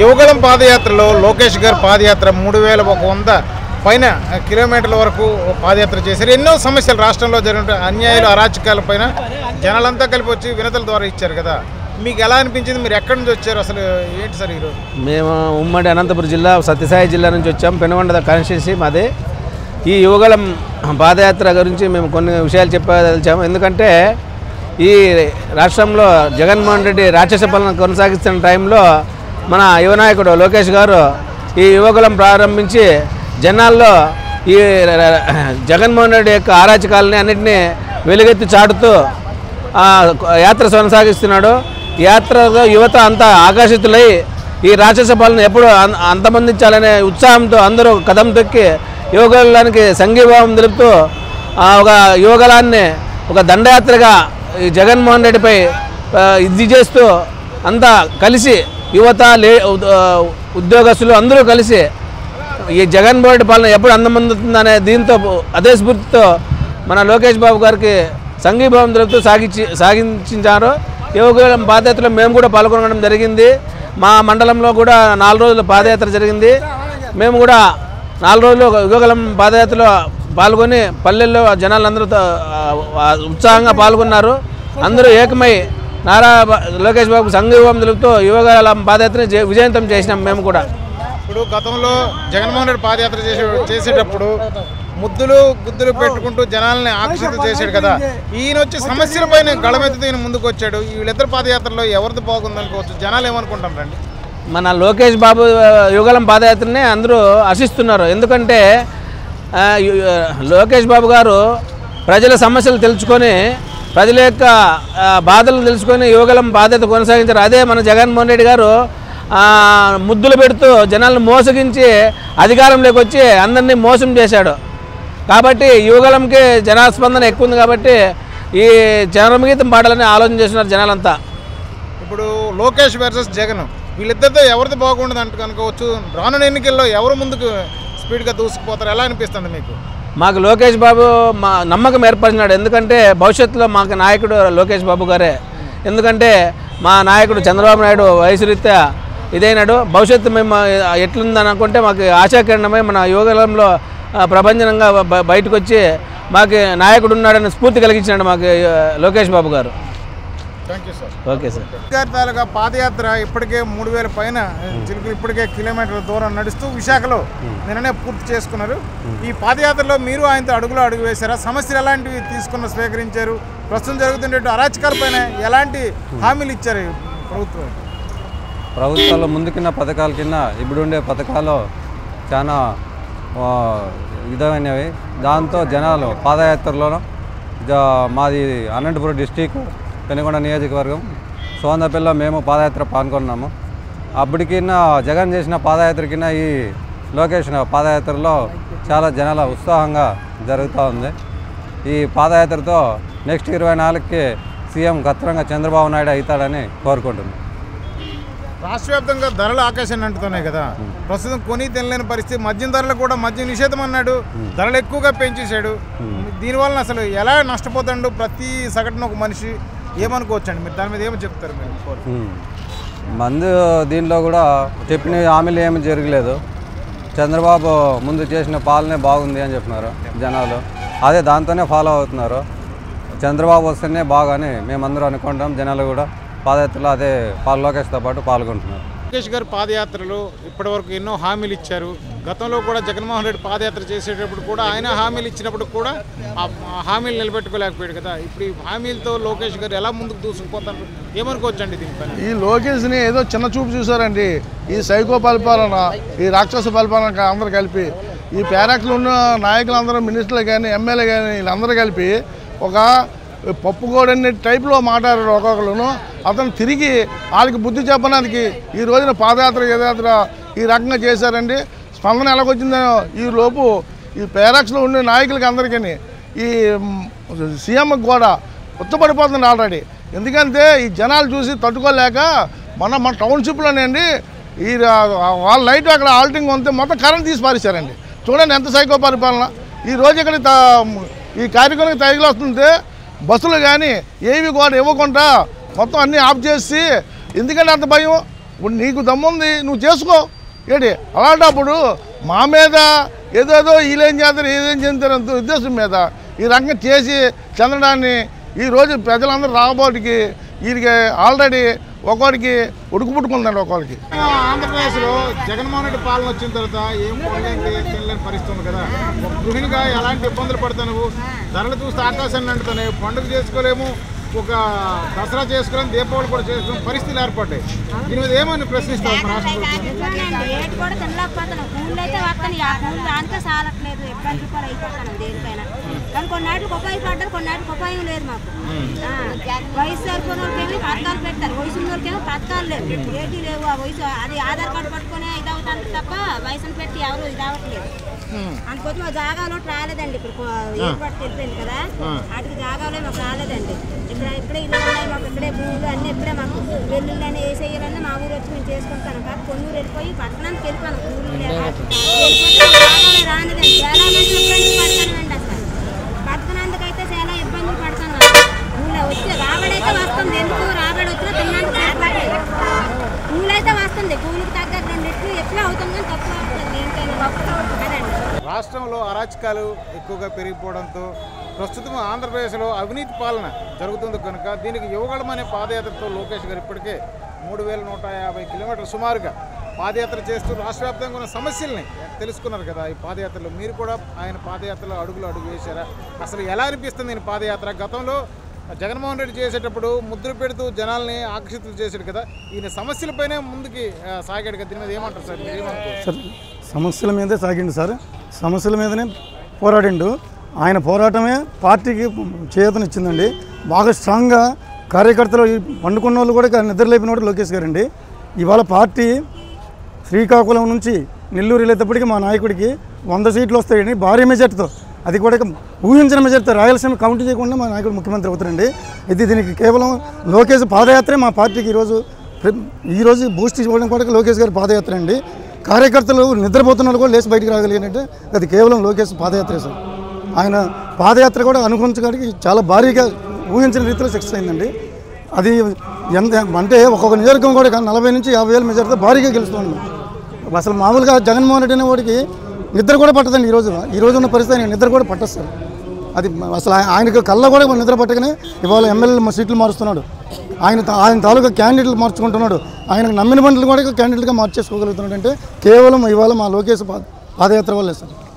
యువగళం పాదయాత్రలో లోకేష్ గారు పాదయాత్ర 3100 పైన కిలోమీటర్ల వరకు పాదయాత్ర చేశారు. ఎన్నో సమస్యలు రాష్ట్రంలో జరిగిన అన్యాయాలు అరాచకాల పైన జనాలంతా కలిపి వచ్చి వినతుల ద్వారా ఇచ్చారు కదా. మీకు ఎలా అనిపించింది? మీరు ఎక్కడి నుంచి వచ్చారు? అసలు ఏంటి సార్ ఈరోజు? మేము ఉమ్మడి అనంతపురం జిల్లా సత్యసాయి జిల్లా నుంచి వచ్చాం. పెనుగొండ కాన్స్టిట్యున్సీ మాది. ఈ యువగళం పాదయాత్ర గురించి మేము కొన్ని విషయాలు చెప్పదలిచాము. ఎందుకంటే ఈ రాష్ట్రంలో జగన్మోహన్ రెడ్డి రాక్షస పాలన కొనసాగిస్తున్న టైంలో మన యువనాయకుడు లోకేష్ గారు ఈ యువగళం ప్రారంభించి జనాల్లో ఈ జగన్మోహన్ రెడ్డి యొక్క అరాచకాలని అన్నింటినీ వెలుగెత్తి చాటుతూ యాత్ర కొనసాగిస్తున్నాడు. యాత్రలో యువత అంతా ఆకర్షితులై ఈ రాక్షస పాలన ఎప్పుడు అంతమందించాలనే ఉత్సాహంతో అందరూ కదం తొక్కి యువగళానికి సంఘీభావం తెలుపుతూ ఒక యువగళాన్ని ఒక దండయాత్రగా ఈ జగన్మోహన్ రెడ్డిపై ఇది చేస్తూ అంతా కలిసి యువత ఉద్యోగస్తులు అందరూ కలిసి ఈ జగన్మోహన్ రెడ్డి పాలన ఎప్పుడు అందమందుతుందనే దీంతో అదే స్ఫూర్తితో మన లోకేష్ బాబు గారికి సంఘీభావం తెలుపుతూ సాగించారు. యువగళం పాదయాత్రలో మేము కూడా పాల్గొనడం జరిగింది. మా మండలంలో కూడా 4 రోజుల పాదయాత్ర జరిగింది. మేము కూడా 4 రోజులు యువగళం పాదయాత్రలో పాల్గొని పల్లెల్లో జనాలందరూ ఉత్సాహంగా పాల్గొన్నారు. అందరూ ఏకమై నారా లోకేష్ బాబు సంఘీభావం తెలుపుతూ యువగళం పాదయాత్రని విజయవంతం చేసినాం. మేము కూడా ఇప్పుడు గతంలో జగన్మోహన్ రెడ్డి పాదయాత్ర చేసేటప్పుడు ముద్దులు గుద్దులు పెట్టుకుంటూ జనాలని ఆకర్షిత చేశాడు కదా. ఈయన వచ్చి సమస్యల పైన గళమెత్తుతూ ఈయన ముందుకు వచ్చాడు. వీళ్ళిద్దరు పాదయాత్రలో ఎవరిది బాగుందనుకోవచ్చు? జనాలు ఏమనుకుంటారండి? మన లోకేష్ బాబు యువగళం పాదయాత్రని అందరూ హర్షిస్తున్నారు. ఎందుకంటే లోకేష్ బాబు గారు ప్రజల సమస్యలు తెలుసుకొని ప్రజల యొక్క బాధలు తెలుసుకొని యువగళం పాదయాత్ర కొనసాగించారు. అదే మన జగన్మోహన్ రెడ్డి గారు ముద్దులు పెడుతూ జనాలను మోసగించి అధికారంలోకి వచ్చి అందరినీ మోసం చేశాడు. కాబట్టి యువగళంకి జనస్పందన ఎక్కువ ఉంది. కాబట్టి ఈ చరమగీతం పాడాలని ఆలోచన చేస్తున్నారు జనాలంతా. ఇప్పుడు లోకేష్ వర్సెస్ జగన్ వీళ్ళిద్దరితో ఎవరిది బాగుండదు అంటూ అనుకోవచ్చు. రానున్న ఎన్నికల్లో ఎవరు ముందుకు స్పీడ్గా దూసుకుపోతారు? ఎలా అనిపిస్తుంది మీకు? మాకు లోకేష్ బాబు మా నమ్మకం ఏర్పరిచినాడు. ఎందుకంటే భవిష్యత్తులో మాకు నాయకుడు లోకేష్ బాబు గారే. ఎందుకంటే మా నాయకుడు చంద్రబాబు నాయుడు వయసు రీత్యా ఇదైనాడు. భవిష్యత్తు మేము ఎట్లుందని అనుకుంటే మాకు ఆశాకిరణమై మన యువగళంలో ప్రపంచంగా బయటకు వచ్చి మాకు నాయకుడు ఉన్నాడని స్ఫూర్తి కలిగించినాడు మాకు లోకేష్ బాబు గారు. Thank you sir. Okay sir. గారి తాలూకా పాదయాత్ర ఇప్పటికే 3000 పైన చిలుకలు ఇప్పటికే కిలోమీటర్ల దూరం నడుస్తూ విశాఖలో నిన్ననే పూర్తి చేసుకున్నారు. ఈ పాదయాత్రలో మీరు ఆయనతో అడుగు వేశారా? సమస్యలు ఎలాంటివి తీసుకున్న స్వీకరించారు? ప్రస్తుతం జరుగుతుండే అరాచకాల పైన ఎలాంటి హామీలు ఇచ్చారు ప్రభుత్వాలు ముందుకున్న పథకాల కింద ఇప్పుడుండే పథకాలు చాలా విధమైనవి. దాంతో జనాలు పాదయాత్రలో మాది అనంతపురం డిస్టిక్ పెనుగొండ నియోజకవర్గం సోందపల్లిలో మేము పాదయాత్ర పాల్గొన్నాము. అప్పటికిన్నా జగన్ చేసిన పాదయాత్ర కింద ఈ లోకేష్ పాదయాత్రలో చాలా జనాల ఉత్సాహంగా జరుగుతూ ఉంది. ఈ పాదయాత్రతో నెక్స్ట్ 24కి సీఎం ఖచ్చితంగా చంద్రబాబు నాయుడు అవుతాడని కోరుకుంటున్నాం. రాష్ట్ర వ్యాప్తంగా ధరలు ఆకాశాన్ని అంటుతున్నాయి కదా. ప్రస్తుతం కొని తినలేని పరిస్థితి. మద్యం ధరలు కూడా మద్యం నిషేధం అన్నాడు, ధరలు ఎక్కువగా పెంచేశాడు. దీనివల్ల అసలు ఎలా నష్టపోతాడు ప్రతి సగటున ఒక మనిషి? ఏమనుకోవచ్చండి మీరు? దాని మీద ఏమో చెప్తారు మీరు? మందు దీనిలో కూడా చెప్పిన హామీలు ఏమి జరగలేదు. చంద్రబాబు ముందు చేసిన పాలనే బాగుంది అని చెప్పినారు జనాలు. అదే దాంతోనే ఫాలో అవుతున్నారు. చంద్రబాబు వస్తేనే బాగాని మేమందరూ అనుకుంటాం. జనాలు కూడా పాదయాత్రలో అదే లోకేష్తో పాటు పాల్గొంటున్నారు. లోకేష్ గారు పాదయాత్రలో ఇప్పటివరకు ఎన్నో హామీలు ఇచ్చారు. గతంలో కూడా జగన్మోహన్ రెడ్డి పాదయాత్ర చేసేటప్పుడు కూడా ఆయన హామీలు ఇచ్చినప్పుడు కూడా ఆ హామీలు నిలబెట్టుకోలేకపోయాడు కదా. ఇప్పుడు ఈ హామీలతో లోకేష్ గారు ఎలా ముందుకు దూసుకుపోతారు? ఏమనుకోవచ్చండి దీనిపైన? ఈ లోకేష్ని ఏదో చిన్న చూపు చూసారండి. ఈ సైకో పరిపాలన, ఈ రాక్షస పరిపాలన అందరూ కలిపి ఈ ప్యారాక్స్లో ఉన్న నాయకులందరూ, మినిస్టర్లు కానీ ఎమ్మెల్యే కానీ వీళ్ళందరూ కలిపి ఒక పప్పుకోడని టైప్లో మాట్లాడారు ఒక్కొక్కరును. అతను తిరిగి వాళ్ళకి బుద్ధి చెప్పడానికి ఈ రోజున పాదయాత్ర ఈ రకంగా చేశారండి. స్పందన ఎలాగొచ్చిందో ఈ లోపు ఈ పేరాక్స్లో ఉండే నాయకులకి అందరికీ ఈ సీఎంకి కూడా ఉత్తపడిపోతుంది ఆల్రెడీ. ఎందుకంటే ఈ జనాలు చూసి తట్టుకోలేక మన టౌన్షిప్లోనండి ఈ వాళ్ళ లైట్ అక్కడ ఆల్టింగ్ ఉంటే మొత్తం కరెంట్ తీసి పారేశారండి. చూడండి ఎంత సైకో పరిపాలన. ఈ రోజు ఇక్కడ ఈ కార్యక్రమానికి తగిలి వస్తుంటే బస్సులు కానీ ఏవి కూడా ఇవ్వకుండా మొత్తం అన్నీ ఆఫ్ చేసి, ఎందుకంటే అంత భయం ఇప్పుడు నీకు దమ్ముంది, నువ్వు చేసుకో ఏంటి. అలాంటప్పుడు మా మీద ఏదేదో వీళ్ళేం చేస్తారు ఏదేం చెందుతారు అంత ఉద్దేశం మీద ఈ రకంగా చేసి చెందడాన్ని ఈరోజు ప్రజలందరూ రాబోటికి వీరికి ఆల్రెడీ ఒక్కొక్కడికి ఉడుకు పుట్టుకుందండి. ఒక్కొక్కరికి ఆంధ్రప్రదేశ్లో జగన్మోహన్ రెడ్డి పాలన వచ్చిన తర్వాత ఏం తినలేని పరిస్థితి ఉంది కదా. ఒక గృహిణిగా ఎలాంటి ఇబ్బందులు పడతావు నువ్వు? ధరలు చూస్తే ఆకాశాన్ని అంటున్నాయి. పండుగ చేసుకోలేము, ఒక దసరా చేసుకోలేము, దీపావళి కూడా చేసుకోలేము పరిస్థితులు ఏర్పడ్డాయి. దీని మీద ఏమని ప్రశ్నిస్తావు రాష్ట్ర ఏటి కూడా తినలేకపోతున్నాం. కూళ్ళు అయితే వస్తాను, ఆ కూళ్ళు అంతా సాలట్లేదు, ఇబ్బంది రూపాయలు అయిపోతున్నాం దేనిపైన. కానీ కొన్నాటికి ఉపయోగపడ్డారు, కొన్నాటికి ఉపయోగం లేదు మాకు. వయసు సరిపోయిన వాళ్ళకేమో పథకాలు పెడతారు, వయసు ఉన్న వాళ్ళకేమో పథకాలు లేవు, ఏటీ లేవు. ఆ వయసు అది ఆధార్ కార్డు పట్టుకునే ఇది అవుతుంది తప్ప వయసును పెట్టి ఎవరు ఇది అవ్వట్లేదు. అందుకోసం మా జాగాలో రాలేదండి. ఇప్పుడు ఏర్పాటు తెలిపింది కదా, వాటికి జాగాలో మాకు రాలేదండి. ఇక్కడే ఇల్లు ఉన్నాయి మాకు, ఇక్కడే భూములు అన్నీ ఇక్కడే మాకు వెల్లుల్ని వేసేయాలన్నా మా ఊరు వచ్చి మేము చేసుకుంటాను. కాదు కొన్నూరు వెళ్ళిపోయి పట్టణానికి వెళ్ళిపోయాను. ఊరు జాగాలో రానిదండి. చాలా మంది ఇబ్బందులు పడతానండి. అసలు బతకనందుకైతే చాలా ఇబ్బందులు పడతాను. ఊళ్ళో వచ్చి రాబడైతే వస్తుంది, ఎందుకు రాబడి వచ్చినా తిన్నానికి సరిపడలేదు. ఊళ్ళో అయితే వస్తుంది, కూలికి తగ్గ రెండిట్లు ఎట్లా అవుతుంది కానీ తక్కువ అవుతుంది దేనికైనా కదండి. రాష్ట్రంలో అరాచకాలు ఎక్కువగా పెరిగిపోవడంతో ప్రస్తుతం ఆంధ్రప్రదేశ్లో అవినీతి పాలన జరుగుతుంది కనుక దీనికి యువగళం అనే పాదయాత్రతో లోకేష్ గారు ఇప్పటికే 3150 కిలోమీటర్లు సుమారుగా పాదయాత్ర చేస్తూ రాష్ట్ర వ్యాప్తంగా ఉన్న సమస్యల్ని తెలుసుకున్నారు కదా. ఈ పాదయాత్రలో మీరు కూడా ఆయన పాదయాత్రలో అడుగు వేశారా? అసలు ఎలా అనిపిస్తుంది ఈయన పాదయాత్ర? గతంలో జగన్మోహన్ రెడ్డి చేసేటప్పుడు ముద్ర పెడుతూ జనాల్ని ఆకర్షితులు చేశాడు కదా, ఈయన సమస్యలపైనే ముందుకి సాగాడు కదా. దీని మీద ఏమంటారు సార్? మీరు ఏమంటారు సార్? సమస్యల మీదే సాగిండు సార్, సమస్యల మీదనే పోరాడిండు. ఆయన పోరాటమే పార్టీకి చేయూతనిచ్చిందండి. బాగా స్ట్రాంగ్గా కార్యకర్తలు పండుకున్న వాళ్ళు కూడా నిద్రలేపిన వాడు లోకేష్ గారండి. ఇవాళ పార్టీ శ్రీకాకుళం నుంచి నెల్లూరు వెళ్ళేటప్పటికి మా నాయకుడికి 100 సీట్లు వస్తాయండి భారీ మెజార్టీతో. అది కూడా ఊహించిన మెజార్టీతో రాయలసీమ కౌంట్ చేయకుండా మా నాయకుడు ముఖ్యమంత్రి అవుతారండి. ఇది దీనికి కేవలం లోకేష్ పాదయాత్రే మా పార్టీకి ఈరోజు బూస్ట్ ఇవ్వడం కూడా లోకేష్ గారి పాదయాత్ర అండి. కార్యకర్తలు నిద్రపోతున్న వాళ్ళు కూడా లేచి బయటికి రాగలిగినట్టే అది కేవలం లోకేష్ పాదయాత్రే సార్. ఆయన పాదయాత్ర కూడా అనుకరించడానికి చాలా భారీగా ఊహించిన రీతిలో సక్సెస్ అయిందండి. అది ఎంత అంటే ఒక్కొక్క నియోజకవర్గం కూడా 40 నుంచి 50 వేల మెజార్టీతో భారీగా గెలుస్తుంది. అసలు మామూలుగా జగన్మోహన్ రెడ్డి అనే వాడికి నిద్ర కూడా పట్టదండి. ఈరోజు ఉన్న పరిస్థితి నిద్ర కూడా పట్టదు సార్. అది అసలు ఆయనకు కళ్ళ కూడా నిద్ర పట్టగానే ఇవాళ ఎమ్మెల్యేలు సీట్లు మారుస్తున్నాడు. ఆయన తాలూకా క్యాండిడేట్లు మార్చుకుంటున్నాడు. ఆయనకు నమ్మిన బండ్లు కూడా క్యాండిడేట్గా మార్చేసుకోగలుగుతున్నాడు అంటే కేవలం ఇవాళ మా లోకేష్ పాదయాత్ర వల్లే సార్.